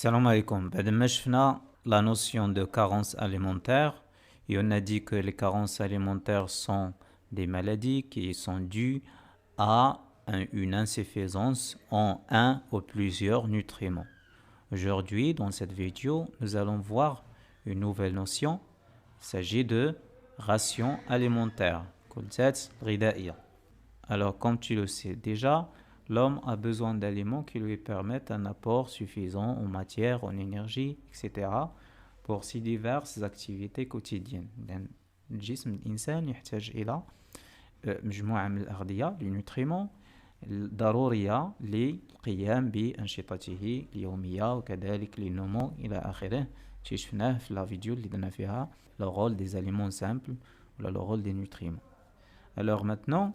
Salam alaikum. بعد ما شفنا la notion de carence alimentaire et on a dit que les carences alimentaires sont des maladies qui sont dues à une insuffisance en un ou plusieurs nutriments. Aujourd'hui, dans cette vidéo, nous allons voir une nouvelle notion. Il s'agit de ration alimentaire. Alors, comme tu le sais déjà, l'homme a besoin d'aliments qui lui permettent un apport suffisant en matière, en énergie, etc. pour ses diverses activités quotidiennes. الجسم الإنسان يحتاج إلى مجموعة من الأغذية للنوتريمون ضرورية للقيام بأنشطته اليومية وكذلك للنمو إلى آخره. شفناه في la vidéo اللي درنا فيها le rôle des aliments simples ou le rôle des nutriments. Alors maintenant,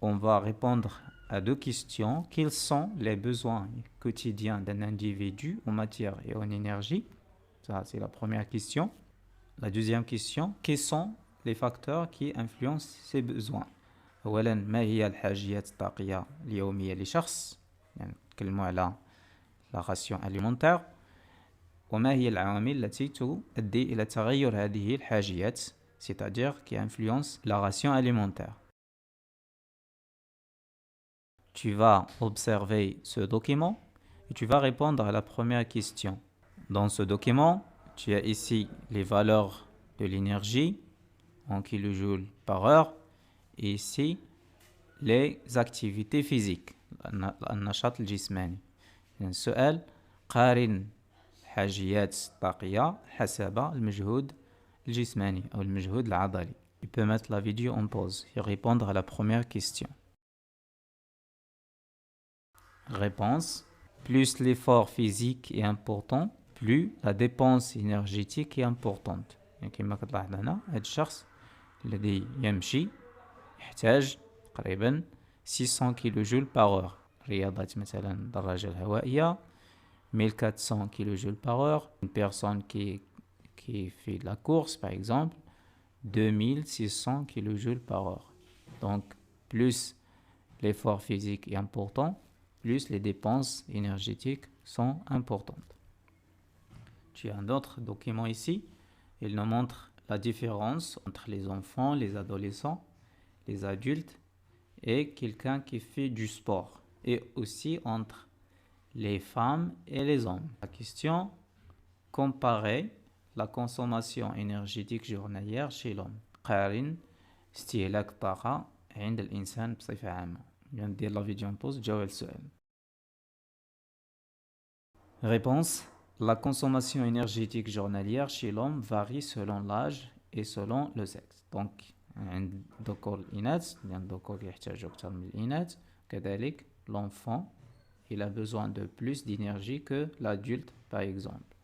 on va répondre à deux questions. Quels sont les besoins quotidiens d'un individu en matière et en énergie? Ça, c'est la première question. La deuxième question, quels sont les facteurs qui influencent ces besoins? أولاً ما هي الحاجيات الطاقية اليومية لشخص؟ يعني نتكلموا على la ration alimentaire. وما هي العوامل التي تؤدي إلى تغير هذه الحاجيات, c'est-à-dire qui influencent la ration alimentaire. Tu vas observer ce document et tu vas répondre à la première question. Dans ce document, tu as ici les valeurs de l'énergie en kilojoules par heure et ici les activités physiques. النشاط الجسماني. السؤال قارن الحاجيات الطاقية حسب المجهود الجسماني أو المجهود العضلي. Tu peux mettre la vidéo en pause et répondre à la première question. Réponse. Plus l'effort physique est important, plus la dépense énergétique est importante. يعني كما كتلاحظ هنا هذا الشخص الذي يمشي يحتاج تقريبا 600 كيلو جول باغ اور. رياضات مثلا الدراجة الهوائية 1400 كيلو جول باغ اور. Une personne qui fait de la course par exemple 2600 kJ par heure. Donc plus l'effort physique est important, plus les dépenses énergétiques sont importantes. Tu as un autre document ici. Il nous montre la différence entre les enfants, les adolescents, les adultes et quelqu'un qui fait du sport. Et aussi entre les femmes et les hommes. La question, comparer la consommation énergétique journalière chez l'homme. قارن استهلاك الطاقة عند الإنسان بصفة عامة. ندير la vidéo en pause تجاوب السؤال. Réponse. La consommation énergétique journalière chez l'homme varie selon l'âge et selon le sexe. Donc عند الذكور الإناث لأن الذكور يحتاجوا أكثر من الإناث. كذلك l'enfant il a besoin de plus d'énergie que l'adulte par exemple.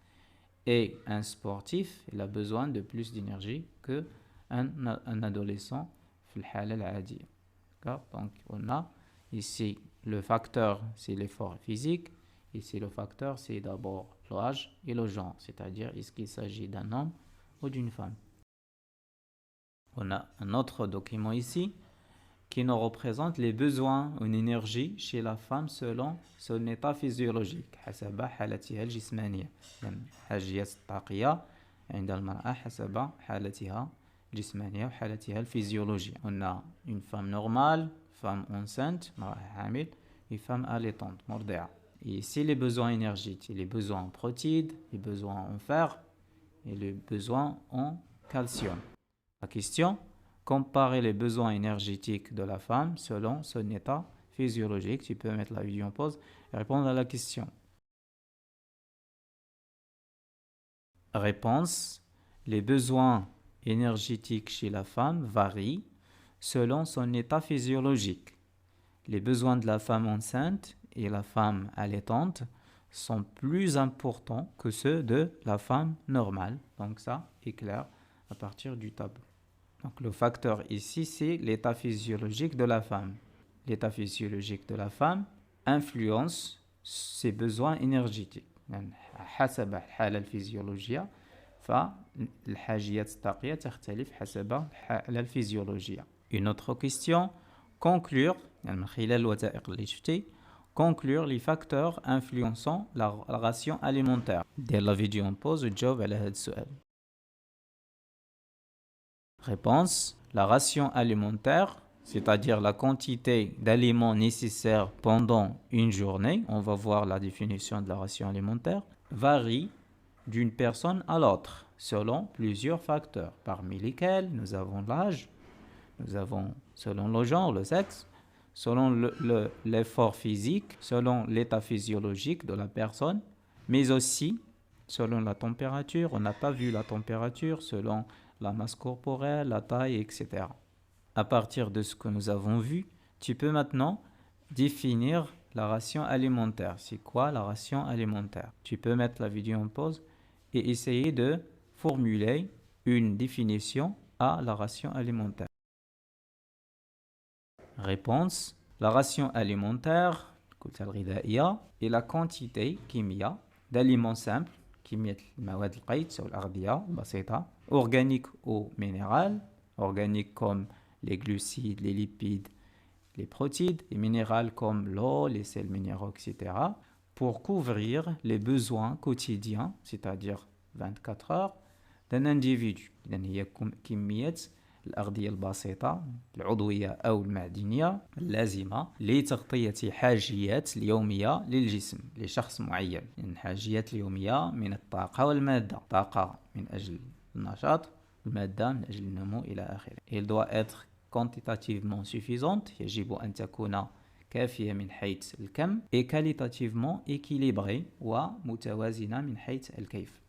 Et un sportif, il a besoin de plus d'énergie qu'un adolescent في الحالة العادية. Donc on a ici le facteur, c'est l'effort physique. Ici le facteur, c'est d'abord l'âge et le genre, c'est-à-dire est-ce qu'il s'agit d'un homme ou d'une femme. On a un autre document ici qui nous représente les besoins en énergie chez la femme selon son état physiologique. حسب حالتها الجسمانية. الحاجيات الطاقية عند المرأة حسب حالتها الجسمانية وحالتها الفيزيولوجية. On a une femme normale, femme enceinte, مرأة حامل, et femme allaitante, مرضعة. Et ici les besoins énergétiques, les besoins en protéines, les besoins en fer et les besoins en calcium. La question, comparer les besoins énergétiques de la femme selon son état physiologique. Tu peux mettre la vidéo en pause et répondre à la question. Réponse. Les besoins énergétiques chez la femme varient selon son état physiologique. Les besoins de la femme enceinte et la femme allaitante sont plus importants que ceux de la femme normale. Donc ça est clair à partir du tableau. Donc le facteur ici, c'est l'état physiologique de la femme. L'état physiologique de la femme influence ses besoins énergétiques. حسب الحالة الفيزيولوجية فالحاجيات الطاقية تختلف حسب الحالة الفيزيولوجية. Une autre question, conclure من خلال الوثائق اللي شفتي, conclure les facteurs influençant la ration alimentaire. دير la vidéo en pause وتجاوب على هذا السؤال. Réponse: la ration alimentaire, c'est-à-dire la quantité d'aliments nécessaires pendant une journée, on va voir la définition de la ration alimentaire, varie d'une personne à l'autre selon plusieurs facteurs, parmi lesquels nous avons l'âge, nous avons selon le genre, le sexe, selon l'effort physique, selon l'état physiologique de la personne, mais aussi selon la température. On n'a pas vu la température, selon la masse corporelle, la taille, etc. À partir de ce que nous avons vu, tu peux maintenant définir la ration alimentaire. C'est quoi la ration alimentaire? Tu peux mettre la vidéo en pause et essayer de formuler une définition à la ration alimentaire. Réponse: la ration alimentaire est la quantité كمية d'aliments simples كمية المواد القيت أو الأغذية البسيطة organiques ou minérales, organiques comme les glucides, les lipides, les protides, et minérales comme l'eau, les sels minéraux, etc. pour couvrir les besoins quotidiens, c'est-à-dire 24 heures, d'un individu. إذن هي كمية الأغذية البسيطة العضوية أو المعدنية اللازمة لتغطية حاجيات اليومية للجسم لشخص معين. الحاجيات اليومية من الطاقة والمادة، طاقة من أجل النشاط، المادة من أجل النمو إلى آخره. Il doit être quantitativement suffisante، يجب أن تكون كافية من حيث الكم، et qualitativement équilibrée ومتوازنة من حيث الكيف.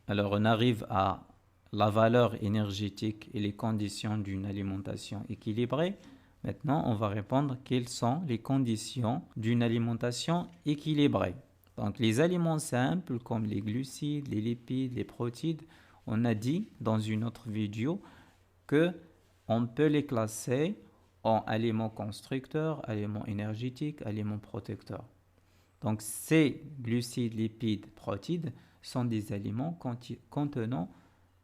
Alors on arrive à la valeur énergétique et les conditions d'une alimentation équilibrée. Maintenant, on va répondre quelles sont les conditions d'une alimentation équilibrée. Donc, les aliments simples comme les glucides, les lipides, les protides, on a dit dans une autre vidéo que on peut les classer en aliments constructeurs, aliments énergétiques, aliments protecteurs. Donc, ces glucides, lipides, protides sont des aliments contenant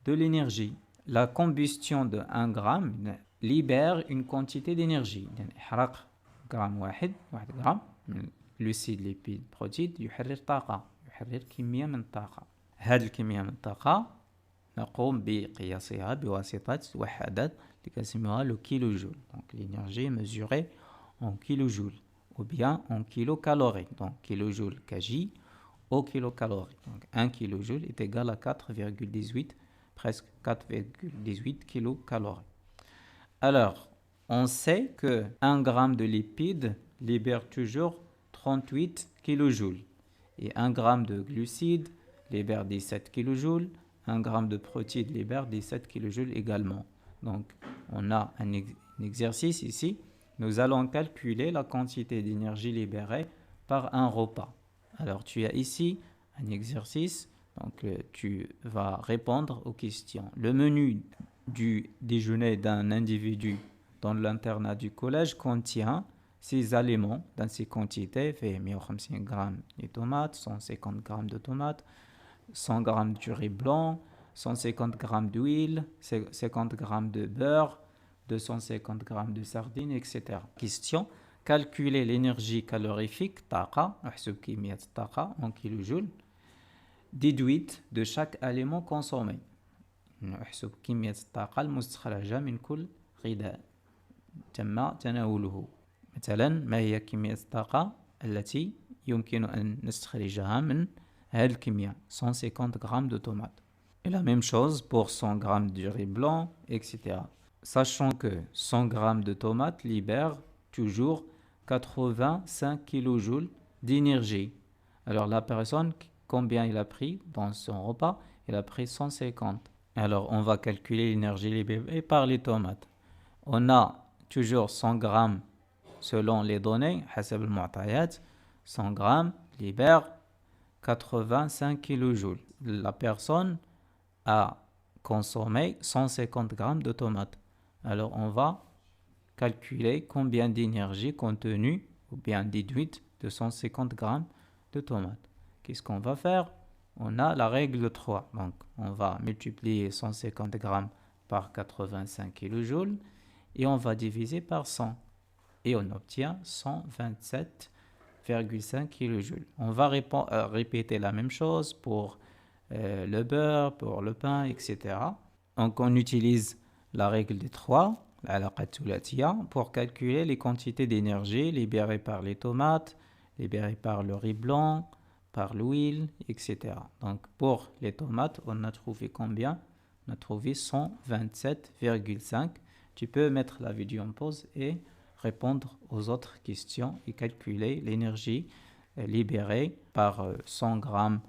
de l'énergie. La combustion de 1 gramme libère une quantité d'énergie. إحراق جرام واحد جرام من glucides, lipides, protides يحرر طاقة، يحرر كمية من الطاقة. هذه الكمية من الطاقة نقوم بقياسها بواسطة وحدات اللي كنسميوها le kilojoule. Donc l'énergie est mesurée en kilojoule ou bien en kilocalories. Donc kilojoule kg au kilocalorie. Donc 1 kilojoule est égal à 4,18, presque 4,18 kilocalories. Alors, on sait que 1 gramme de lipides libère toujours 38 kilojoules. Et 1 gramme de glucides libère 17 kilojoules. 1 gramme de protides libère 17 kilojoules également. Donc, on a un exercice ici. Nous allons calculer la quantité d'énergie libérée par un repas. Alors, tu as ici un exercice. Donc, tu vas répondre aux questions. Le menu du déjeuner d'un individu dans l'internat du collège contient ces aliments dans ces quantités. Fait 150 grammes de tomates, 150 grammes de tomates, 100 grammes de riz blanc, 150 grammes d'huile, 50 grammes de beurre, 250 grammes de sardines, etc. Question: calculer l'énergie calorifique, taqa, نحسب كمية الطاقة en kilojoules, déduite de chaque aliment consommé. نحسب كمية الطاقة المستخرجة من كل غذاء تم تناوله. مثلا ما هي كمية الطاقة التي يمكن أن نستخرجها من هذه الكمية 150 grammes de tomates. Et la même chose pour 100 grammes de riz blanc, etc. Sachant que 100 grammes de tomates libèrent toujours 85 kilojoules d'énergie. Alors la personne, combien il a pris dans son repas? Il a pris 150. Alors on va calculer l'énergie libérée par les tomates. On a toujours 100 grammes selon les données, حسب المعطيات, 100 grammes libère 85 kilojoules. La personne a consommé 150 grammes de tomates. Alors on va calculer combien d'énergie contenue ou bien déduite de 150 grammes de tomates. Qu'est-ce qu'on va faire? On a la règle de 3. Donc on va multiplier 150 grammes par 85 kilojoules et on va diviser par 100. Et on obtient 127 27,5 kJ. On va répéter la même chose pour le beurre, pour le pain, etc. Donc on utilise la règle des 3, العلاقة الثلاثية, pour calculer les quantités d'énergie libérées par les tomates, libérées par le riz blanc, par l'huile, etc. Donc pour les tomates, on a trouvé combien? On a trouvé 127,5. Tu peux mettre la vidéo en pause et répondre aux autres questions et calculer l'énergie libérée par 100 grammes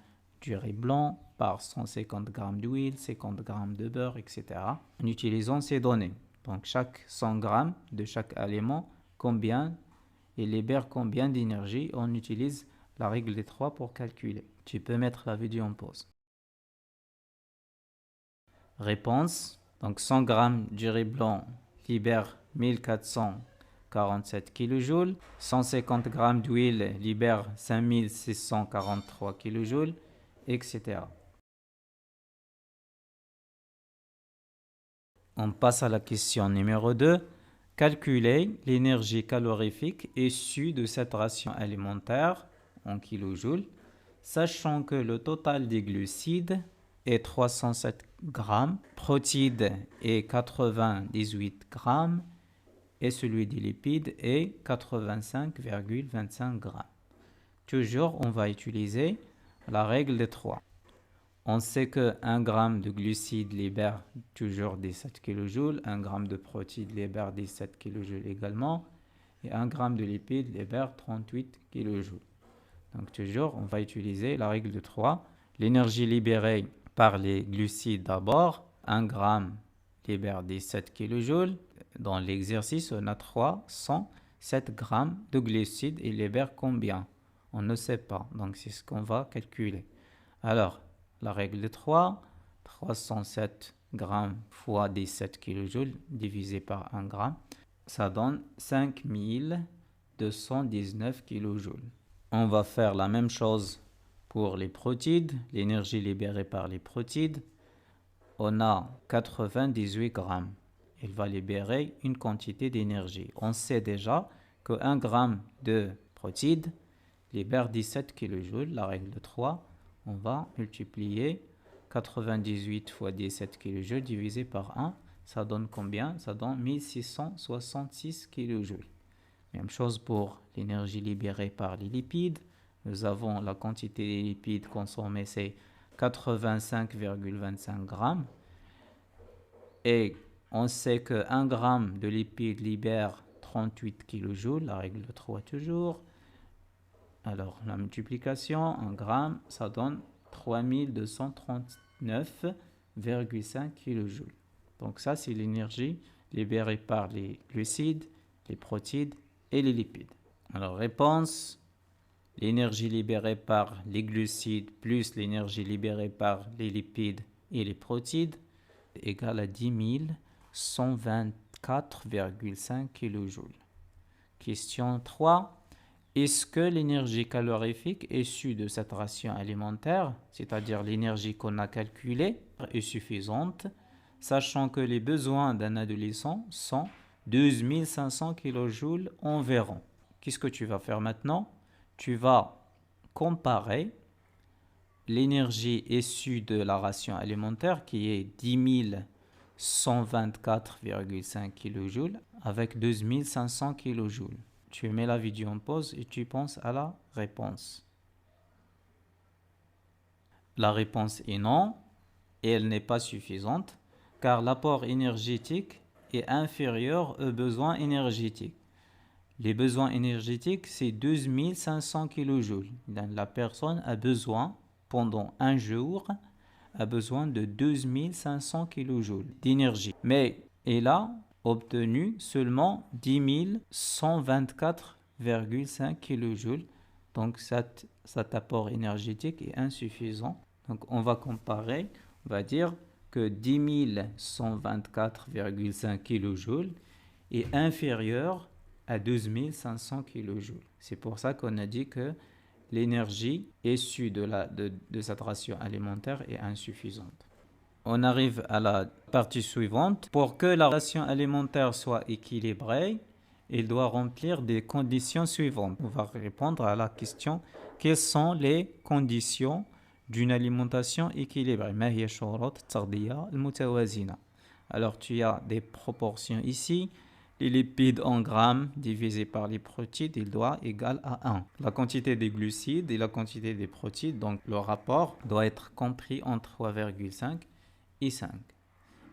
du riz blanc, par 150 grammes d'huile, 50 grammes de beurre, etc. en utilisant ces données. Donc chaque 100 grammes de chaque aliment, combien il libère combien d'énergie? On utilise la règle des 3 pour calculer. Tu peux mettre la vidéo en pause. Réponse. Donc 100 grammes du riz blanc libère 1447 kJ. 150 grammes d'huile libère 5643 kJ, etc. On passe à la question numéro 2. Calculer l'énergie calorifique issue de cette ration alimentaire en kilojoules, sachant que le total des glucides est 307 grammes, protides est 98 grammes et celui des lipides est 85,25 grammes. Toujours, on va utiliser la règle des 3. On sait que 1 gramme de glucides libère toujours 17 kJ, 1 gramme de protides libère 17 kJ également, et 1 gramme de lipides libère 38 kJ. Donc toujours, on va utiliser la règle de 3. L'énergie libérée par les glucides d'abord, 1 gramme libère 17 kJ. Dans l'exercice, on a 307 grammes de glucides et libère combien? On ne sait pas, donc c'est ce qu'on va calculer. Alors, la règle de 3, 307 grammes fois 17 kJ divisé par 1 gramme, ça donne 5219 kJ. On va faire la même chose pour les protides, l'énergie libérée par les protides. On a 98 grammes. Il va libérer une quantité d'énergie. On sait déjà que 1 gramme de protides libère 17 kJ, la règle de 3. On va multiplier 98 fois 17 kJ divisé par 1. Ça donne combien? Ça donne 1666 kJ. Même chose pour l'énergie libérée par les lipides. Nous avons la quantité des lipides consommés, c'est 85,25 grammes. Et on sait que 1 gramme de lipides libère 38 kJ, la règle de 3 toujours. Alors, la multiplication, 1 gramme, ça donne 3239,5 kJ. Donc ça, c'est l'énergie libérée par les glucides, les protides et les lipides. Alors, réponse, l'énergie libérée par les glucides plus l'énergie libérée par les lipides et les protides est égale à 10 124,5 kJ. Question 3. Est-ce que l'énergie calorifique issue de cette ration alimentaire, c'est-à-dire l'énergie qu'on a calculée, est suffisante, sachant que les besoins d'un adolescent sont 12 500 kJ environ? Qu'est-ce que tu vas faire maintenant? Tu vas comparer l'énergie issue de la ration alimentaire, qui est 10 124,5 kJ, avec 12 500 kJ. Tu mets la vidéo en pause et tu penses à la réponse. La réponse est non, et elle n'est pas suffisante, car l'apport énergétique est inférieur aux besoins énergétiques. Les besoins énergétiques, c'est 12 500 kJ. La personne a besoin, pendant un jour, a besoin de 12 500 kJ d'énergie. Mais elle a obtenu seulement 10 124,5 kJ. Donc cet apport énergétique est insuffisant. Donc on va comparer, on va dire que 10 124,5 kJ est inférieur à 12 500 kJ. C'est pour ça qu'on a dit que l'énergie issue de cette ration alimentaire est insuffisante. On arrive à la partie suivante. Pour que la ration alimentaire soit équilibrée, il doit remplir des conditions suivantes. On va répondre à la question, quelles sont les conditions d'une alimentation équilibrée? ما هي شروط التغذية المتوازنة? Alors tu as des proportions ici. Les lipides en grammes divisé par les protéines, il doit égal à 1. La quantité des glucides et la quantité des protéines, donc le rapport doit être compris entre 3,5 et 5.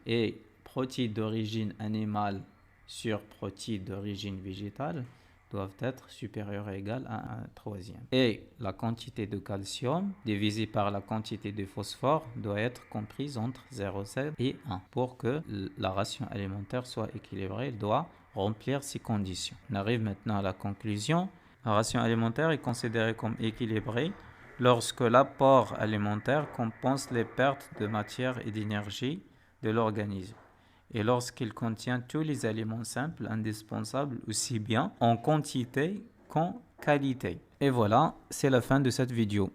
Et protéines d'origine animale sur protéines d'origine végétale doivent être supérieures ou égales à 1 troisième. Et la quantité de calcium divisée par la quantité de phosphore doit être comprise entre 0,7 et 1. Pour que la ration alimentaire soit équilibrée, elle doit remplir ces conditions. On arrive maintenant à la conclusion. La ration alimentaire est considérée comme équilibrée lorsque l'apport alimentaire compense les pertes de matière et d'énergie de l'organisme, et lorsqu'il contient tous les aliments simples indispensables aussi bien en quantité qu'en qualité. Et voilà, c'est la fin de cette vidéo.